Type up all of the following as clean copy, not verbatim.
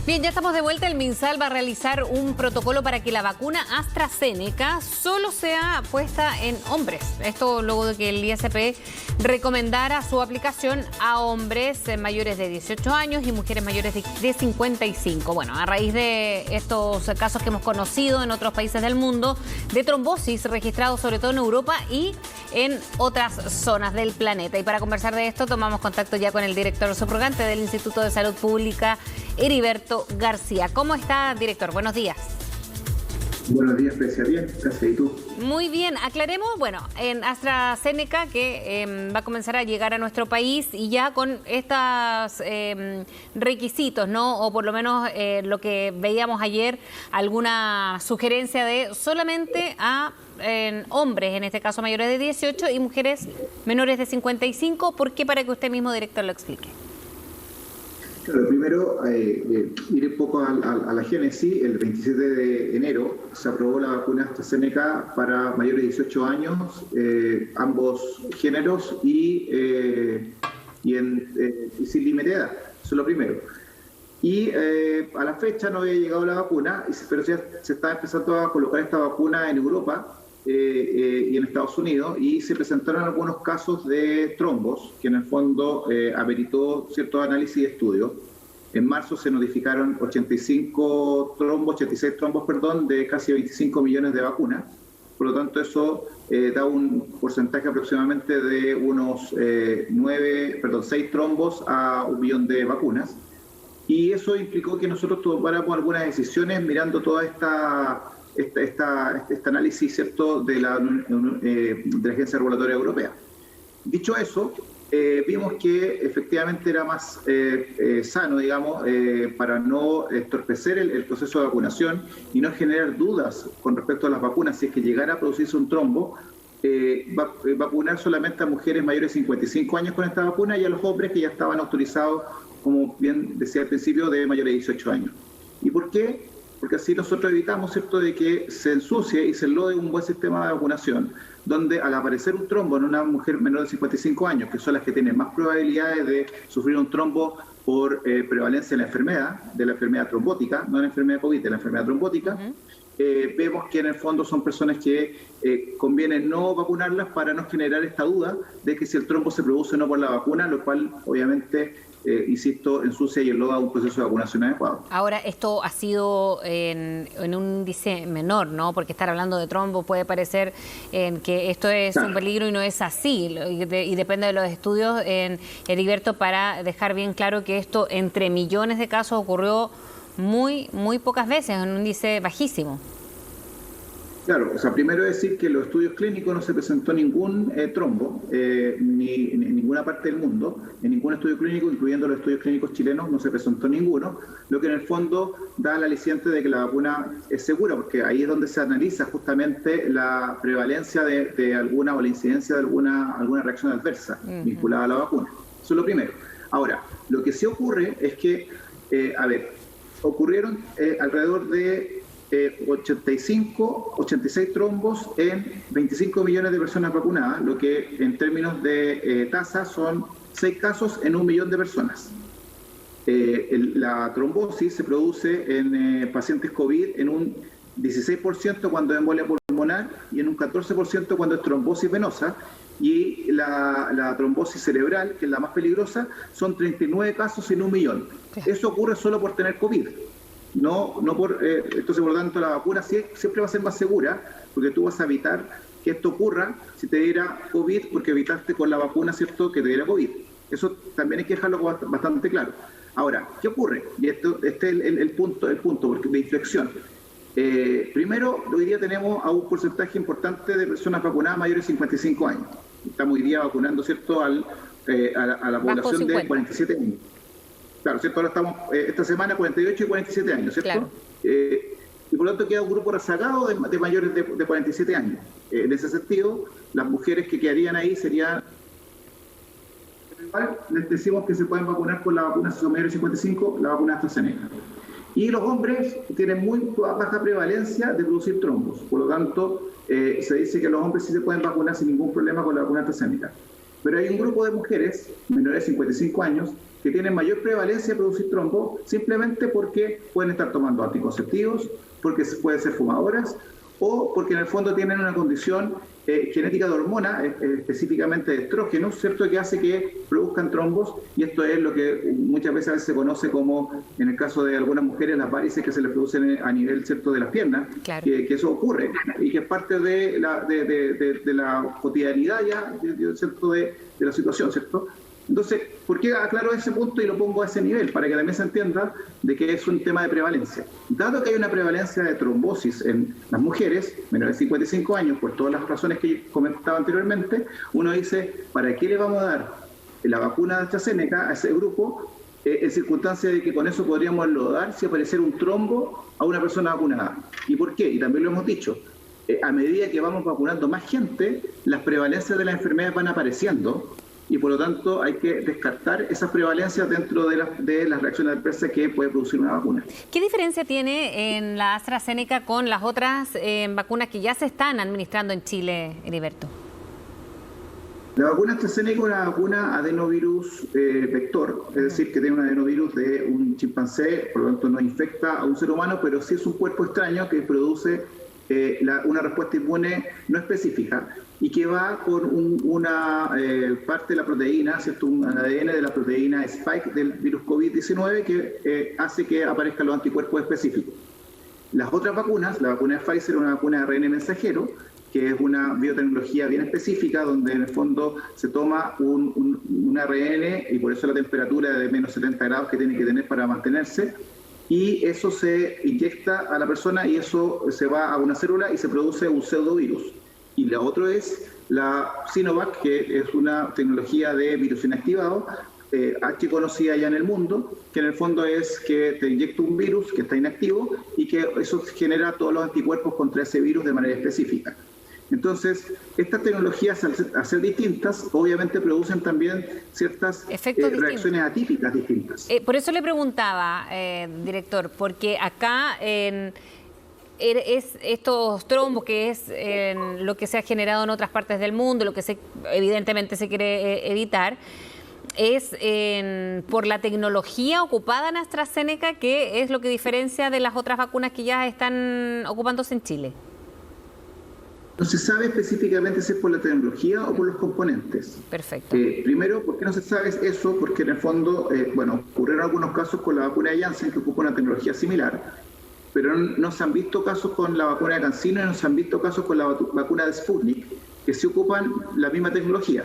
Bien, ya estamos de vuelta. El MinSal va a realizar un protocolo para que la vacuna AstraZeneca solo sea puesta en hombres. Esto luego de que el ISP recomendara su aplicación a hombres mayores de 18 años y mujeres mayores de 55. Bueno, a raíz de estos casos que hemos conocido en otros países del mundo de trombosis registrados sobre todo en Europa y en otras zonas del planeta. Y para conversar de esto tomamos contacto ya con el director subrogante del Instituto de Salud Pública, Heriberto García. ¿Cómo está, director? Buenos días. Buenos días, Precia. Bien, gracias. ¿Y tú? Muy bien. Aclaremos, bueno, en AstraZeneca que va a comenzar a llegar a nuestro país y ya con estos requisitos, ¿no? O por lo menos lo que veíamos ayer, alguna sugerencia de solamente a hombres, en este caso mayores de 18 y mujeres menores de 55. ¿Por qué? Para que usted mismo, director, lo explique. Claro, primero, ir un poco a la génesis. El 27 de enero se aprobó la vacuna AstraZeneca para mayores de 18 años, ambos géneros y sin límite de edad. Eso es lo primero. Y a la fecha no había llegado la vacuna, pero ya se está empezando a colocar esta vacuna en Europa y en Estados Unidos, y se presentaron algunos casos de trombos que en el fondo ameritó ciertos análisis y estudios. En marzo se notificaron 86 trombos, de casi 25 millones de vacunas. Por lo tanto, eso da un porcentaje aproximadamente de unos 6 trombos a 1 millón de vacunas. Y eso implicó que nosotros tomáramos algunas decisiones mirando toda este análisis, ¿cierto?, de la Agencia Regulatoria Europea. Dicho eso, vimos que efectivamente era más sano, digamos, para no entorpecer el proceso de vacunación y no generar dudas con respecto a las vacunas. Si es que llegara a producirse un trombo, vacunar solamente a mujeres mayores de 55 años con esta vacuna y a los hombres que ya estaban autorizados, como bien decía al principio, de mayores de 18 años. ¿Y por qué? Porque así nosotros evitamos, ¿cierto?, de que se ensucie y se enlode un buen sistema de vacunación, donde al aparecer un trombo en una mujer menor de 55 años, que son las que tienen más probabilidades de sufrir un trombo por prevalencia de la enfermedad trombótica, no de la enfermedad COVID, de la enfermedad trombótica, vemos que en el fondo son personas que conviene no vacunarlas para no generar esta duda de que si el trombo se produce o no por la vacuna, lo cual obviamente insisto, ensucia y enloda un proceso de vacunación adecuado. Ahora, esto ha sido en un índice menor, ¿no? Porque estar hablando de trombo puede parecer que esto es un peligro y no es así. Y depende de los estudios, Heriberto, para dejar bien claro que esto entre millones de casos ocurrió muy pocas veces, en un índice bajísimo. Claro, o sea, primero decir que en los estudios clínicos no se presentó ningún trombo, ni en ninguna parte del mundo, en ningún estudio clínico, incluyendo los estudios clínicos chilenos, no se presentó ninguno, lo que en el fondo da el aliciente de que la vacuna es segura, porque ahí es donde se analiza justamente la prevalencia de alguna o la incidencia de alguna reacción adversa vinculada a la vacuna. Eso es lo primero. Ahora, lo que sí ocurre es que, ocurrieron alrededor de 86 trombos en 25 millones de personas vacunadas, lo que en términos de tasa son 6 casos en 1 millón de personas. La trombosis se produce en pacientes COVID en un 16% cuando es embolia pulmonar y en un 14% cuando es trombosis venosa, y la trombosis cerebral, que es la más peligrosa, son 39 casos en 1 millón. Eso ocurre solo por tener COVID. No entonces, por lo tanto, la vacuna siempre va a ser más segura, porque tú vas a evitar que esto ocurra si te diera COVID, porque evitaste con la vacuna, ¿cierto?, que te diera COVID. Eso también hay que dejarlo bastante claro. Ahora, ¿qué ocurre? Y este es el punto porque de inflexión. Primero, hoy día tenemos a un porcentaje importante de personas vacunadas mayores de 55 años. Estamos hoy día vacunando, ¿cierto?, a la población de 47 años. Claro, ¿cierto? Ahora estamos esta semana 48 y 47 años, ¿cierto? Claro. Y por lo tanto queda un grupo rezagado de mayores de 47 años. En ese sentido, las mujeres que quedarían ahí serían... Les decimos que se pueden vacunar con la vacuna, si son mayores de 55, la vacuna AstraZeneca. Y los hombres tienen muy baja prevalencia de producir trombos. Por lo tanto, se dice que los hombres sí se pueden vacunar sin ningún problema con la vacuna AstraZeneca. Pero hay un grupo de mujeres menores de 55 años que tienen mayor prevalencia de producir trombo simplemente porque pueden estar tomando anticonceptivos, porque pueden ser fumadoras o porque en el fondo tienen una condición genética de hormona, específicamente de estrógenos, ¿cierto?, que hace que produzcan trombos, y esto es lo que muchas veces se conoce como, en el caso de algunas mujeres, las varices que se les producen a nivel, ¿cierto?, de las piernas, claro. que eso ocurre y que es parte de la cotidianidad ya, ¿cierto?, de la situación, ¿cierto? Entonces, ¿por qué aclaro ese punto y lo pongo a ese nivel? Para que también se entienda de que es un tema de prevalencia. Dado que hay una prevalencia de trombosis en las mujeres menores de 55 años, por todas las razones que comentaba anteriormente, uno dice, ¿para qué le vamos a dar la vacuna de AstraZeneca a ese grupo en circunstancias de que con eso podríamos lograr si apareciera un trombo a una persona vacunada? ¿Y por qué? Y también lo hemos dicho. A medida que vamos vacunando más gente, las prevalencias de las enfermedades van apareciendo, y por lo tanto hay que descartar esas prevalencias dentro de las reacciones adversas que puede producir una vacuna. ¿Qué diferencia tiene en la AstraZeneca con las otras vacunas que ya se están administrando en Chile, Heriberto? La vacuna AstraZeneca es una vacuna adenovirus vector, es decir, que tiene un adenovirus de un chimpancé, por lo tanto no infecta a un ser humano, pero sí es un cuerpo extraño que produce una respuesta inmune no específica y que va con una parte de la proteína, ¿cierto?, un ADN de la proteína Spike del virus COVID-19 que hace que aparezcan los anticuerpos específicos. Las otras vacunas, la vacuna de Pfizer es una vacuna de ARN mensajero, que es una biotecnología bien específica, donde en el fondo se toma un ARN y por eso la temperatura de menos 70 grados que tiene que tener para mantenerse, y eso se inyecta a la persona y eso se va a una célula y se produce un pseudovirus. Y la otra es la Sinovac, que es una tecnología de virus inactivado, conocida ya en el mundo, que en el fondo es que te inyecta un virus que está inactivo y que eso genera todos los anticuerpos contra ese virus de manera específica. Entonces, estas tecnologías, al ser distintas, obviamente producen también ciertas reacciones atípicas distintas. Por eso le preguntaba, director, porque acá es estos trombos, que es lo que se ha generado en otras partes del mundo, lo que evidentemente se quiere evitar, es por la tecnología ocupada en AstraZeneca, que es lo que diferencia de las otras vacunas que ya están ocupándose en Chile. No se sabe específicamente si es por la tecnología o por los componentes. Perfecto. Primero, ¿por qué no se sabe eso? Porque en el fondo, ocurrieron algunos casos con la vacuna de Janssen que ocupa una tecnología similar, pero no se han visto casos con la vacuna de CanSino y no se han visto casos con la vacuna de Sputnik, que sí ocupan la misma tecnología.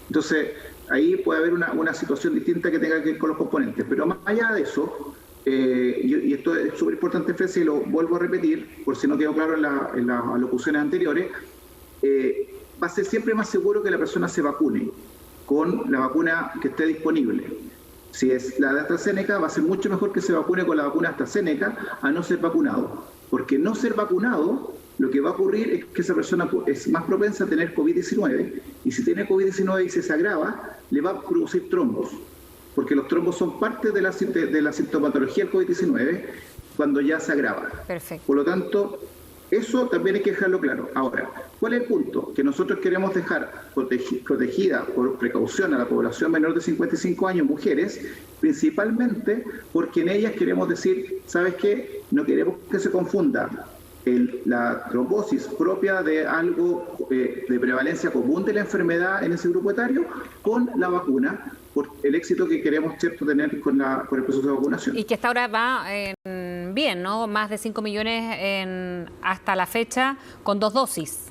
Entonces, ahí puede haber una situación distinta que tenga que ver con los componentes. Pero más allá de eso, y esto es súper importante, Fede, y lo vuelvo a repetir, por si no quedó claro en las alocuciones anteriores, va a ser siempre más seguro que la persona se vacune con la vacuna que esté disponible. Si es la de AstraZeneca, va a ser mucho mejor que se vacune con la vacuna AstraZeneca a no ser vacunado. Porque no ser vacunado, lo que va a ocurrir es que esa persona es más propensa a tener COVID-19, y si tiene COVID-19 y se agrava, le va a producir trombos. Porque los trombos son parte de la sintomatología del COVID-19 cuando ya se agrava. Perfecto. Por lo tanto, eso también hay que dejarlo claro. Ahora, ¿cuál es el punto? Que nosotros queremos dejar protegida por precaución a la población menor de 55 años, mujeres, principalmente porque en ellas queremos decir, ¿sabes qué? No queremos que se confunda la trombosis propia de algo de prevalencia común de la enfermedad en ese grupo etario con la vacuna, por el éxito que queremos, ¿cierto?, tener con el proceso de vacunación. Y que hasta ahora va bien, ¿no? Más de 5 millones hasta la fecha con 2 dosis.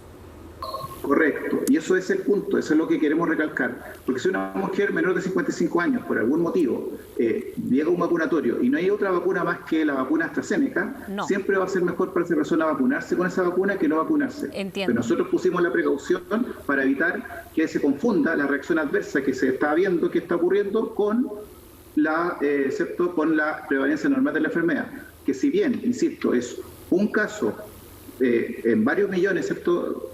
Correcto, y eso es el punto, eso es lo que queremos recalcar. Porque si una mujer menor de 55 años, por algún motivo, llega a un vacunatorio y no hay otra vacuna más que la vacuna AstraZeneca, siempre va a ser mejor para esa persona vacunarse con esa vacuna que no vacunarse. Entiendo. Pero nosotros pusimos la precaución para evitar que se confunda la reacción adversa que se está viendo, que está ocurriendo con la prevalencia normal de la enfermedad. Que si bien, insisto, es un caso en varios millones, ¿cierto?,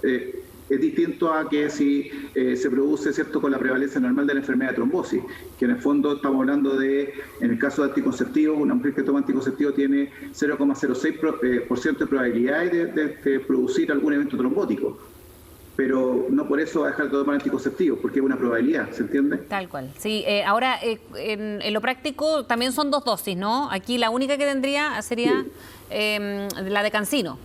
es distinto a que si se produce, ¿cierto?, con la prevalencia normal de la enfermedad de trombosis, que en el fondo estamos hablando de, en el caso de anticonceptivos, una mujer que toma anticonceptivo tiene 0,06% de probabilidades de producir algún evento trombótico. pero no por eso va a dejar de tomar anticonceptivos, porque es una probabilidad, ¿se entiende? Tal cual. Sí, ahora, en lo práctico también son 2 dosis, ¿no? Aquí la única que tendría sería la de CanSino,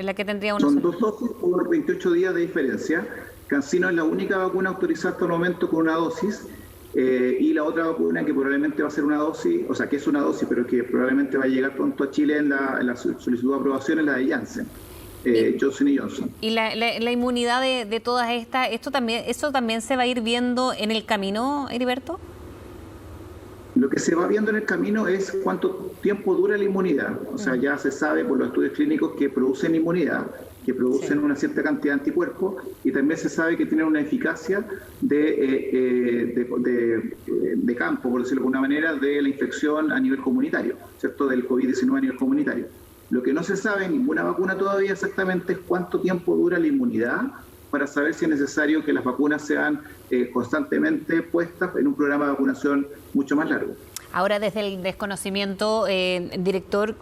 la que tendría una Son sola. 2 dosis por 28 días de diferencia. CanSino es la única vacuna autorizada hasta el momento con una dosis, y la otra vacuna que probablemente va a ser una dosis, o sea, que es una dosis, pero que probablemente va a llegar pronto a Chile en la solicitud de aprobación, es la de Janssen. Johnson y Johnson. Y la inmunidad de todas estas, ¿eso también se va a ir viendo en el camino, Heriberto? Lo que se va viendo en el camino es cuánto tiempo dura la inmunidad. O sea, ya se sabe por los estudios clínicos que producen inmunidad, que producen una cierta cantidad de anticuerpos, y también se sabe que tienen una eficacia de campo, por decirlo de alguna manera, de la infección a nivel comunitario, ¿cierto? Del COVID-19 a nivel comunitario. Lo que no se sabe en ninguna vacuna todavía exactamente es cuánto tiempo dura la inmunidad para saber si es necesario que las vacunas sean constantemente puestas en un programa de vacunación mucho más largo. Ahora, desde el desconocimiento, director,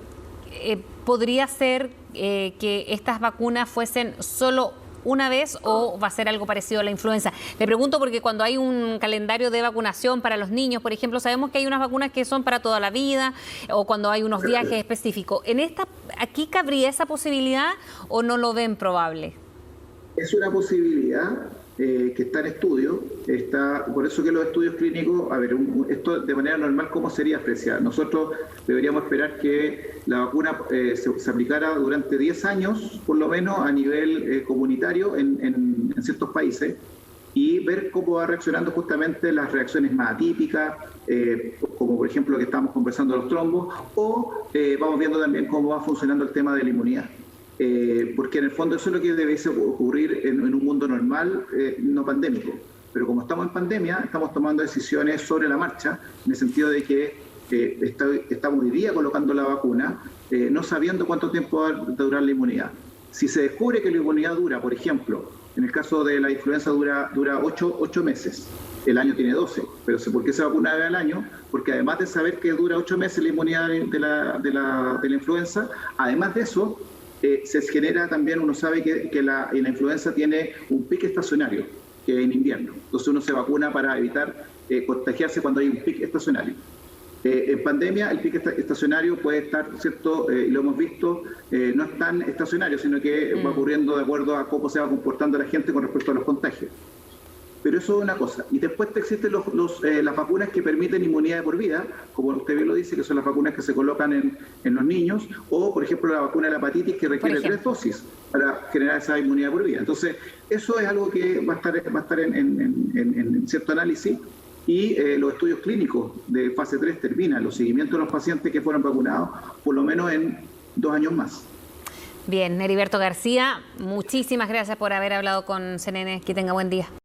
¿podría ser que estas vacunas fuesen solo una vez o va a ser algo parecido a la influenza? Le pregunto porque cuando hay un calendario de vacunación para los niños, por ejemplo, sabemos que hay unas vacunas que son para toda la vida o cuando hay unos viajes específicos. ¿Aquí cabría esa posibilidad o no lo ven probable? Es una posibilidad que está en estudio, por eso que los estudios clínicos, a ver, esto de manera normal, ¿cómo sería apreciado? Nosotros deberíamos esperar que la vacuna se aplicara durante 10 años, por lo menos a nivel comunitario en ciertos países, y ver cómo va reaccionando justamente las reacciones más atípicas, como por ejemplo lo que estamos conversando de los trombos, o vamos viendo también cómo va funcionando el tema de la inmunidad. Porque en el fondo eso es lo que debe ocurrir en un mundo normal, no pandémico. Pero como estamos en pandemia, estamos tomando decisiones sobre la marcha, en el sentido de que estamos hoy día colocando la vacuna, no sabiendo cuánto tiempo va a durar la inmunidad. Si se descubre que la inmunidad dura, por ejemplo, en el caso de la influenza dura 8 meses, el año tiene 12, pero ¿por qué se vacuna una vez al año? Porque además de saber que dura 8 meses la inmunidad de la influenza, además de eso, se genera también, uno sabe que la influenza tiene un pico estacionario, que es en invierno. Entonces uno se vacuna para evitar contagiarse cuando hay un pico estacionario. En pandemia el pico estacionario puede estar, ¿cierto? Y lo hemos visto, no es tan estacionario, sino que va ocurriendo de acuerdo a cómo se va comportando la gente con respecto a los contagios. Pero eso es una cosa. Y después existen las vacunas que permiten inmunidad de por vida, como usted bien lo dice, que son las vacunas que se colocan en los niños, o por ejemplo la vacuna de la hepatitis que requiere 3 dosis para generar esa inmunidad de por vida. Entonces, eso es algo que va a estar en cierto análisis, y los estudios clínicos de fase 3 terminan, los seguimientos de los pacientes que fueron vacunados, por lo menos en 2 años más. Bien, Heriberto García, muchísimas gracias por haber hablado con CNN. Que tenga buen día.